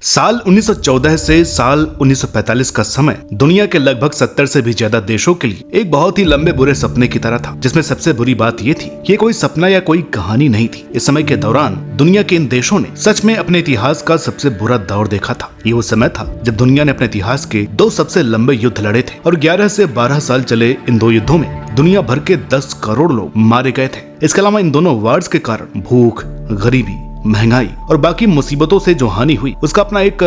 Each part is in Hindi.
साल 1914 से साल 1945 का समय दुनिया के लगभग 70 से भी ज्यादा देशों के लिए एक बहुत ही लंबे बुरे सपने की तरह था, जिसमें सबसे बुरी बात ये थी कि ये कोई सपना या कोई कहानी नहीं थी। इस समय के दौरान दुनिया के इन देशों ने सच में अपने इतिहास का सबसे बुरा दौर देखा था। ये वो समय था जब दुनिया ने अपने इतिहास के दो सबसे लंबे युद्ध लड़े थे और 11 से 12 साल चले इन दो युद्धों में दुनिया भर के 10 करोड़ लोग मारे गए थे। इसके अलावा इन दोनों वार्स के कारण भूख, गरीबी, महंगाई और बाकी मुसीबतों से जो हानि हुई उसका अपना एक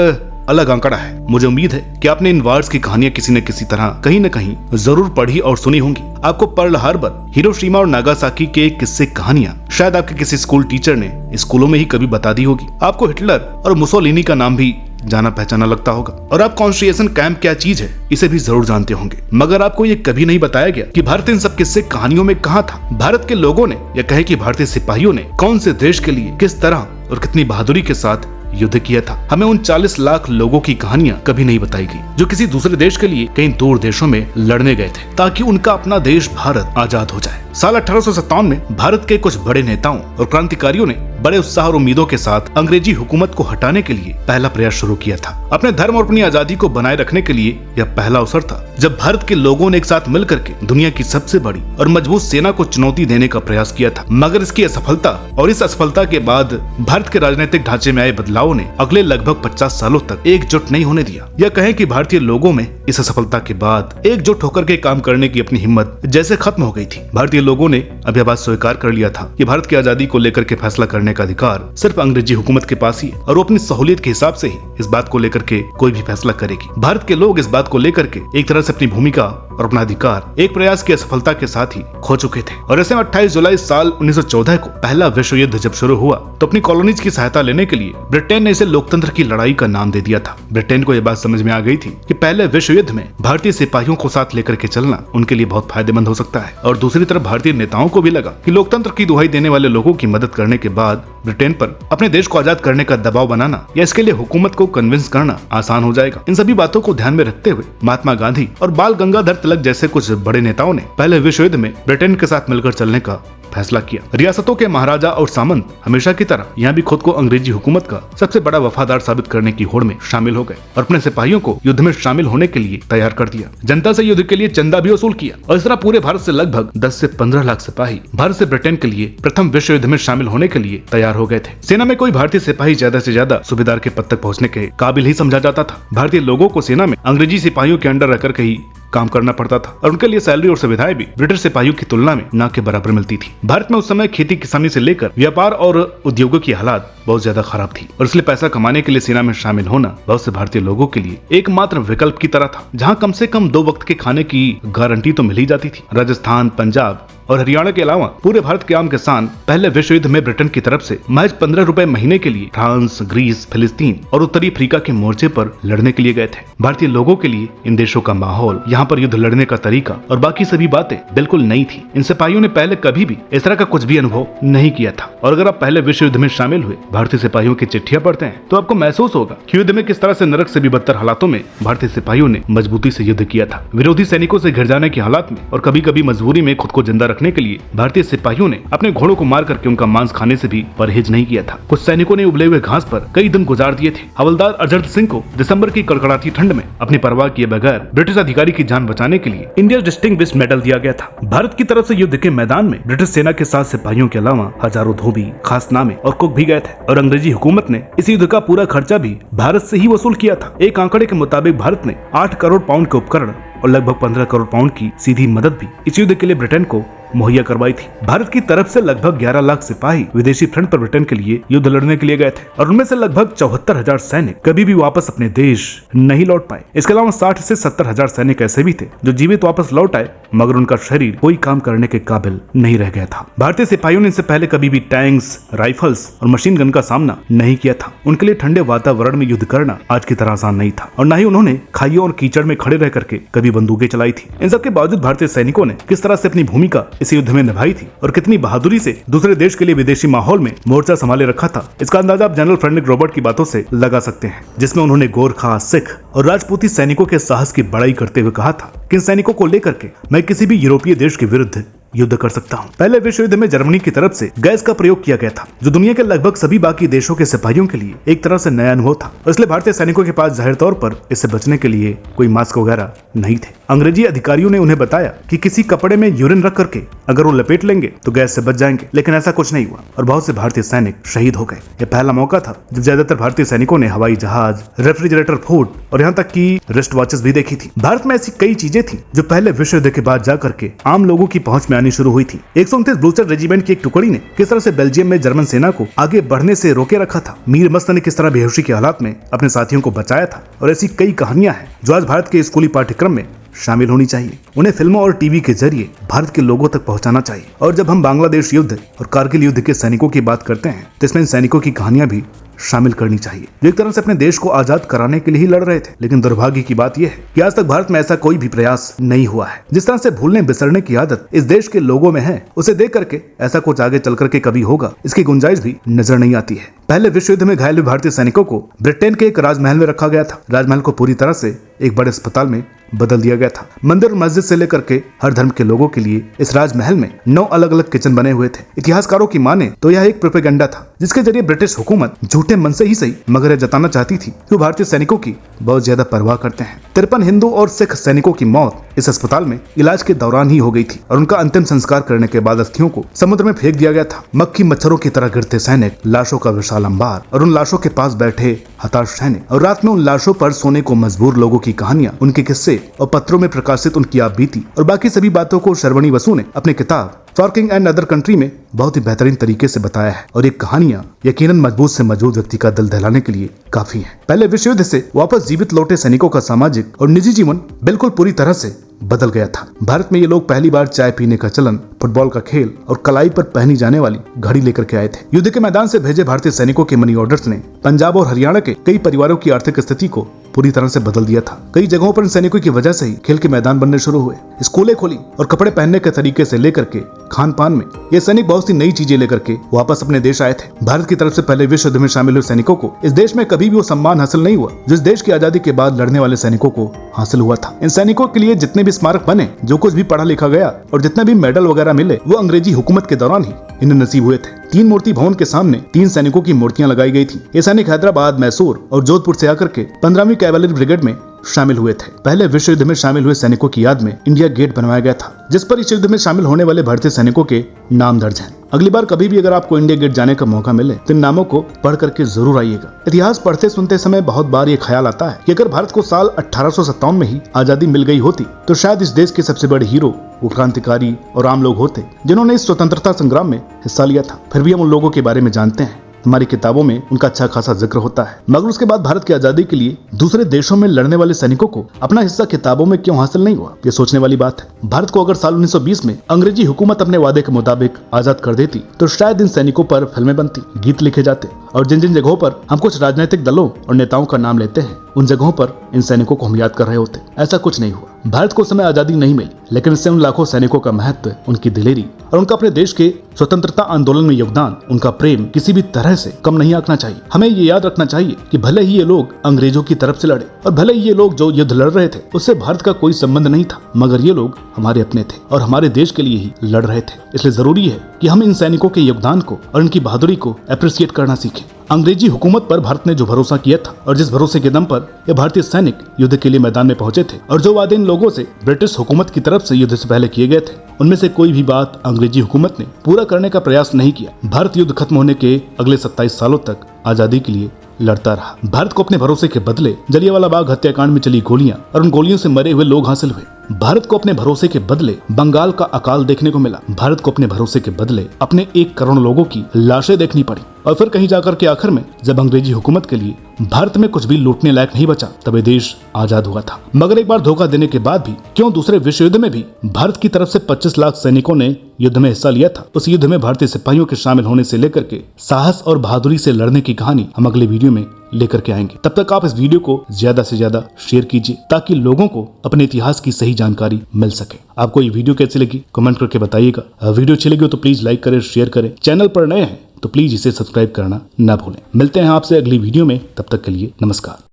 अलग आंकड़ा है। मुझे उम्मीद है कि आपने इन वार्स की कहानियां किसी न किसी तरह कहीं न कहीं जरूर पढ़ी और सुनी होंगी। आपको पर्ल हार्बर, हिरोशिमा और नागासाकी के किस्से कहानियां शायद आपके किसी स्कूल टीचर ने स्कूलों में ही कभी बता दी होगी। आपको हिटलर और मुसोलिनी का नाम भी जाना पहचाना लगता होगा और आप कॉन्सेंट्रेशन कैंप क्या चीज है इसे भी जरूर जानते होंगे। मगर आपको ये कभी नहीं बताया गया कि भारत इन सब किस्से कहानियों में कहाँ था। भारत के लोगों ने या कहे कि भारतीय सिपाहियों ने कौन से देश के लिए किस तरह और कितनी बहादुरी के साथ युद्ध किया था। हमें उन 40 लाख लोगों की कहानियां कभी नहीं बताई गई जो किसी दूसरे देश के लिए कहीं दूर देशों में लड़ने गए थे ताकि उनका अपना देश भारत आजाद हो जाए। साल 1857 में भारत के कुछ बड़े नेताओं और क्रांतिकारियों ने बड़े उत्साह और उम्मीदों के साथ अंग्रेजी हुकूमत को हटाने के लिए पहला प्रयास शुरू किया था। अपने धर्म और अपनी आजादी को बनाए रखने के लिए यह पहला अवसर था जब भारत के लोगों ने एक साथ मिलकर के दुनिया की सबसे बड़ी और मजबूत सेना को चुनौती देने का प्रयास किया था। मगर इसकी असफलता और इस असफलता के बाद भारत के राजनीतिक ढांचे में आए बदलावों ने अगले लगभग 50 सालों तक एकजुट नहीं होने दिया। यह कहें कि भारतीय लोगों में इस असफलता के बाद एकजुट होकर के काम करने की अपनी हिम्मत जैसे खत्म हो गई थी। भारतीय लोगों ने अब यह बात स्वीकार कर लिया था कि भारत की आजादी को लेकर के फैसला करने का अधिकार सिर्फ अंग्रेजी हुकूमत के पास ही है और वो अपनी सहूलियत के हिसाब से ही इस बात को लेकर के कोई भी फैसला करेगी। भारत के लोग इस बात को लेकर के एक तरह से अपनी भूमिका और अपना अधिकार एक प्रयास की असफलता के साथ ही खो चुके थे। और ऐसे में 28 जुलाई साल 1914 को पहला विश्व युद्ध जब शुरू हुआ तो अपनी कॉलोनीज की सहायता लेने के लिए ब्रिटेन ने इसे लोकतंत्र की लड़ाई का नाम दे दिया था। ब्रिटेन को यह बात समझ में आ गई थी कि पहले विश्व युद्ध में भारतीय सिपाहियों को साथ लेकर के चलना उनके लिए बहुत फायदेमंद हो सकता है। और दूसरी तरफ भारतीय नेताओं को भी लगा कि लोकतंत्र की दुहाई देने वाले लोगों की मदद करने के बाद ब्रिटेन पर अपने देश को आजाद करने का दबाव बनाना या इसके लिए हुकूमत को कन्विंस करना आसान हो जाएगा। इन सभी बातों को ध्यान में रखते हुए महात्मा गांधी और बाल गंगाधर तिलक जैसे कुछ बड़े नेताओं ने पहले विश्व युद्ध में ब्रिटेन के साथ मिलकर चलने का फैसला किया। रियासतों के महाराजा और सामंत हमेशा की तरह यहाँ भी खुद को अंग्रेजी हुकूमत का सबसे बड़ा वफादार साबित करने की होड़ में शामिल हो गए और अपने सिपाहियों को युद्ध में शामिल होने के लिए तैयार कर दिया। जनता से युद्ध के लिए चंदा भी वसूल किया और इस तरह पूरे भारत से लगभग 10 से 15 लाख सिपाही भारत से ब्रिटेन के लिए प्रथम विश्व युद्ध में शामिल होने के लिए तैयार हो गए थे। सेना में कोई भारतीय सिपाही ज्यादा से ज्यादा सूबेदार के पद तक पहुँचने के काबिल ही समझा जाता था। भारतीय लोगों को सेना में अंग्रेजी सिपाहियों के अंडर रहकर के ही काम करना पड़ता था और उनके लिए सैलरी और सुविधाएं भी ब्रिटिश सिपाहियों की तुलना में न के बराबर मिलती थी। भारत में उस समय खेती किसानी से लेकर व्यापार और उद्योगों की हालात बहुत ज्यादा खराब थी और इसलिए पैसा कमाने के लिए सेना में शामिल होना बहुत से भारतीय लोगों के लिए एकमात्र विकल्प की तरह था, जहां कम से कम 2 वक्त के खाने की गारंटी तो मिल ही जाती थी। राजस्थान, पंजाब और हरियाणा के अलावा पूरे भारत के आम किसान पहले विश्व युद्ध में ब्रिटेन की तरफ से महज 15 रुपए महीने के लिए फ्रांस, ग्रीस, फिलिस्तीन और उत्तरी अफ्रीका के मोर्चे पर लड़ने के लिए गए थे। भारतीय लोगों के लिए इन देशों का माहौल, यहाँ पर युद्ध लड़ने का तरीका और बाकी सभी बातें बिल्कुल नई थी। इन सिपाहियों ने पहले कभी भी इस तरह का कुछ भी अनुभव नहीं किया था। और अगर आप पहले विश्व युद्ध में शामिल हुए भारतीय सिपाहियों की चिट्ठियां पढ़ते हैं तो आपको महसूस होगा कि युद्ध में किस तरह से नरक से भी बदतर हालातों में भारतीय सिपाहियों ने मजबूती से युद्ध किया था। विरोधी सैनिकों से घिर जाने की हालात में और कभी कभी मजबूरी में खुद को जिंदा रखने के लिए भारतीय सिपाहियों ने अपने घोड़ों को मार करके उनका मांस खाने से भी परहेज नहीं किया था। कुछ सैनिकों ने उबले हुए घास पर कई दिन गुजार दिए थे। हवलदार अजर्त सिंह को दिसंबर की कड़कड़ाती ठंड में अपनी परवाह किए बगैर ब्रिटिश अधिकारी की जान बचाने के लिए इंडिया डिस्टिंग्विश्ड मेडल दिया गया था। भारत की तरफ से युद्ध के मैदान में ब्रिटिश सेना के साथ सिपाहियों के अलावा हजारों धोबी, खासनामे और कुक भी गए थे और अंग्रेजी हुकूमत ने इस युद्ध का पूरा खर्चा भी भारत से ही वसूल किया था। एक आंकड़े के मुताबिक भारत ने 8 करोड़ पाउंड के उपकरण और लगभग 15 करोड़ पाउंड की सीधी मदद भी इस युद्ध के लिए ब्रिटेन को मुहैया करवाई थी। भारत की तरफ से लगभग 11 लाख सिपाही विदेशी फ्रंट पर ब्रिटेन के लिए युद्ध लड़ने के लिए गए थे और उनमें से लगभग 74,000 सैनिक कभी भी वापस अपने देश नहीं लौट पाए। इसके अलावा 60 से 70,000 सैनिक ऐसे भी थे जो जीवित वापस लौट आए मगर उनका शरीर कोई काम करने के काबिल नहीं रह गया था। भारतीय सिपाहियों ने इससे पहले कभी भी टैंक्स, राइफल्स और मशीन गन का सामना नहीं किया था। उनके लिए ठंडे वातावरण में युद्ध करना आज की तरह आसान नहीं था और न ही उन्होंने खाइयों और कीचड़ में खड़े रह करके कभी बंदूकें चलाई थी। इन सबके बावजूद भारतीय सैनिकों ने किस तरह से अपनी भूमिका इस युद्ध में निभाई थी और कितनी बहादुरी से दूसरे देश के लिए विदेशी माहौल में मोर्चा संभाले रखा था, इसका अंदाजा आप जनरल फ्रेडरिक रॉबर्ट की बातों से लगा सकते हैं, जिसमें उन्होंने गोरखा, सिख और राजपूती सैनिकों के साहस की बड़ाई करते हुए कहा था कि इन सैनिकों को लेकर के मैं किसी भी यूरोपीय देश के विरुद्ध युद्ध कर सकता हूँ। पहले विश्व युद्ध में जर्मनी की तरफ से गैस का प्रयोग किया गया था, जो दुनिया के लगभग सभी बाकी देशों के सिपाहियों के लिए एक तरह से नया अनुभव था। इसलिए भारतीय सैनिकों के पास जाहिर तौर पर इससे बचने के लिए कोई मास्क वगैरह नहीं थे। अंग्रेजी अधिकारियों ने उन्हें बताया कि किसी कपड़े में यूरिन रख करके अगर वो लपेट लेंगे तो गैस से बच जाएंगे, लेकिन ऐसा कुछ नहीं हुआ और बहुत से भारतीय सैनिक शहीद हो गए। यह पहला मौका था जब ज्यादातर भारतीय सैनिकों ने हवाई जहाज, रेफ्रिजरेटर फूड और यहाँ तक कि रिस्ट वॉचेस भी देखी थी। भारत में ऐसी कई चीजें थी जो पहले विश्व युद्ध के बाद जाकर के आम लोगों की पहुंच में आनी शुरू हुई थी। 129 ब्लूचर रेजिमेंट की एक टुकड़ी ने किस तरह से बेल्जियम में जर्मन सेना को आगे बढ़ने से रोके रखा था। मीर मस्त ने किस तरह बेहोशी के हालात में अपने साथियों को बचाया था। और ऐसी कई कहानियां हैं जो आज भारत के स्कूली पाठ्यक्रम में शामिल होनी चाहिए। उन्हें फिल्मों और टीवी के जरिए भारत के लोगों तक पहुंचाना चाहिए। और जब हम बांग्लादेश युद्ध और कारगिल युद्ध के सैनिकों की बात करते हैं तो इसमें इन सैनिकों की कहानियां भी शामिल करनी चाहिए, जो एक तरह से अपने देश को आजाद कराने के लिए ही लड़ रहे थे। लेकिन दुर्भाग्य की बात यह है कि आज तक भारत में ऐसा कोई भी प्रयास नहीं हुआ है। जिस तरह से भूलने बिसरने की आदत इस देश के लोगों में है, उसे देख करके ऐसा कुछ आगे चल करके कभी होगा, इसकी गुंजाइश भी नजर नहीं आती है। पहले विश्व युद्ध में घायल हुए भारतीय सैनिकों को ब्रिटेन के एक राजमहल में रखा गया था। राजमहल को पूरी तरह से एक बड़े अस्पताल में बदल दिया गया था। मंदिर और मस्जिद से लेकर के हर धर्म के लोगों के लिए इस राजमहल में 9 अलग अलग किचन बने हुए थे। इतिहासकारों की माने तो यह एक प्रोपेगेंडा था, जिसके जरिए ब्रिटिश हुकूमत झूठे मन से ही सही मगर यह जताना चाहती थी कि भारतीय सैनिकों की बहुत ज्यादा परवाह करते हैं। 53 हिंदू और सिख सैनिकों की मौत इस अस्पताल में इलाज के दौरान ही हो गई थी और उनका अंतिम संस्कार करने के बाद अस्थियों को समुद्र में फेंक दिया गया था। मक्खी मच्छरों की तरह गिरते सैनिक, लाशों का विशाल अंबार और उन लाशों के पास बैठे हताश सैनिक और रात में उन लाशों पर सोने को मजबूर लोगों की कहानियां, उनके किस्से और पत्रों में प्रकाशित उनकी आप बीती और बाकी सभी बातों को शर्वणी बसु ने अपनी किताब फॉर्किंग एंड अदर कंट्री में बहुत ही बेहतरीन तरीके से बताया है। और ये कहानियां यकीनन मजबूत से मजबूत व्यक्ति का दिल दहलाने के लिए काफी हैं। पहले विश्व युद्ध से वापस जीवित लौटे सैनिकों का सामाजिक और निजी जीवन बिल्कुल पूरी तरह से बदल गया था। भारत में ये लोग पहली बार चाय पीने का चलन, फुटबॉल का खेल और कलाई पर पहनी जाने वाली घड़ी लेकर के आए थे। युद्ध के मैदान से भेजे भारतीय सैनिकों के मनी ऑर्डर्स ने पंजाब और हरियाणा के कई परिवारों की आर्थिक स्थिति को पूरी तरह से बदल दिया था। कई जगहों पर इन सैनिकों की वजह से ही खेल के मैदान बनने शुरू हुए, स्कूलें खोली और कपड़े पहनने के तरीके से लेकर के खान पान में ये सैनिक बहुत सी नई चीजें लेकर के वापस अपने देश आए थे। भारत की तरफ से पहले विश्व युद्ध में शामिल हुए सैनिकों को इस देश में कभी भी वो सम्मान हासिल नहीं हुआ जिस देश की आजादी के बाद लड़ने वाले सैनिकों को हासिल हुआ था। इन सैनिकों के लिए जितने भी स्मारक बने, जो कुछ भी पढ़ा लिखा गया और जितने भी मेडल वगैरह मिले, वो अंग्रेजी हुकूमत के दौरान ही इन्हें नसीब हुए थे। 3 मूर्ति भवन के सामने 3 सैनिकों की मूर्तियां लगाई गई थी। ये सैनिक हैदराबाद, मैसूर और जोधपुर से आकर के 15वीं कैवलरी ब्रिगेड में शामिल हुए थे। पहले विश्व युद्ध में शामिल हुए सैनिकों की याद में इंडिया गेट बनवाया गया था, जिस पर इस युद्ध में शामिल होने वाले भारतीय सैनिकों के नाम दर्ज हैं। अगली बार कभी भी अगर आपको इंडिया गेट जाने का मौका मिले तो इन नामों को पढ़ करके जरूर आइएगा। इतिहास पढ़ते सुनते समय बहुत बार ये ख्याल आता है कि अगर भारत को साल 1857 में ही आजादी मिल गई होती तो शायद इस देश के सबसे बड़े हीरो वो क्रांतिकारी और आम लोग होते जिन्होंने इस स्वतंत्रता संग्राम में हिस्सा लिया था। फिर भी हम उन लोगों के बारे में जानते हैं, हमारी किताबों में उनका अच्छा खासा जिक्र होता है। मगर उसके बाद भारत की आजादी के लिए दूसरे देशों में लड़ने वाले सैनिकों को अपना हिस्सा किताबों में क्यों हासिल नहीं हुआ, ये सोचने वाली बात है। भारत को अगर साल 1920 में अंग्रेजी हुकूमत अपने वादे के मुताबिक आजाद कर देती तो शायद इन सैनिकों पर फिल्में बनती, गीत लिखे जाते और जिन जिन जगहों पर हम कुछ राजनीतिक दलों और नेताओं का नाम लेते हैं उन जगहों पर इन सैनिकों को हम याद कर रहे होते। ऐसा कुछ नहीं हुआ। भारत को उस समय आजादी नहीं मिली, लेकिन इससे उन लाखों सैनिकों का महत्व, उनकी दिलेरी और उनका अपने देश के स्वतंत्रता आंदोलन में योगदान, उनका प्रेम किसी भी तरह से कम नहीं आंकना चाहिए। हमें ये याद रखना चाहिए कि भले ही ये लोग अंग्रेजों की तरफ से लड़े और भले ही ये लोग जो युद्ध लड़ रहे थे उससे भारत का कोई संबंध नहीं था, मगर ये लोग हमारे अपने थे और हमारे देश के लिए ही लड़ रहे थे। इसलिए जरूरी है कि हम इन सैनिकों के योगदान को और इनकी बहादुरी को अप्रिशिएट करना सीखें। अंग्रेजी हुकूमत पर भारत ने जो भरोसा किया था और जिस भरोसे के दम पर ये भारतीय सैनिक युद्ध के लिए मैदान में पहुंचे थे और जो वादे इन लोगों से ब्रिटिश हुकूमत की तरफ से युद्ध से पहले किए गए थे, उनमें से कोई भी बात अंग्रेजी हुकूमत ने पूरा करने का प्रयास नहीं किया। भारत युद्ध खत्म होने के अगले 27 सालों तक आजादी के लिए लड़ता रहा। भारत को अपने भरोसे के बदले जलियांवाला बाग हत्याकांड में चली गोलियां और उन गोलियों से मरे हुए लोग हासिल हुए। भारत को अपने भरोसे के बदले बंगाल का अकाल देखने को मिला। भारत को अपने भरोसे के बदले अपने 1 करोड़ लोगों की लाशें देखनी पड़ी और फिर कहीं जाकर के आखिर में जब अंग्रेजी हुकूमत के लिए भारत में कुछ भी लूटने लायक नहीं बचा तब ये देश आजाद हुआ था। मगर एक बार धोखा देने के बाद भी क्यों दूसरे विश्व युद्ध में भी भारत की तरफ से 25 लाख सैनिकों ने युद्ध में हिस्सा लिया था। उस युद्ध में भारतीय सिपाहियों के शामिल होने से लेकर के साहस और बहादुरी से लड़ने की कहानी हम अगले वीडियो में लेकर के आएंगे। तब तक आप इस वीडियो को ज्यादा से ज्यादा शेयर कीजिए ताकि लोगों को अपने इतिहास की सही जानकारी मिल सके। आपको ये वीडियो कैसी लगी कमेंट करके बताइएगा। वीडियो अच्छी लगी तो प्लीज लाइक करें, शेयर करें। चैनल पर नए हैं तो प्लीज इसे सब्सक्राइब करना ना भूलें। मिलते हैं आपसे अगली वीडियो में, तब तक के लिए नमस्कार।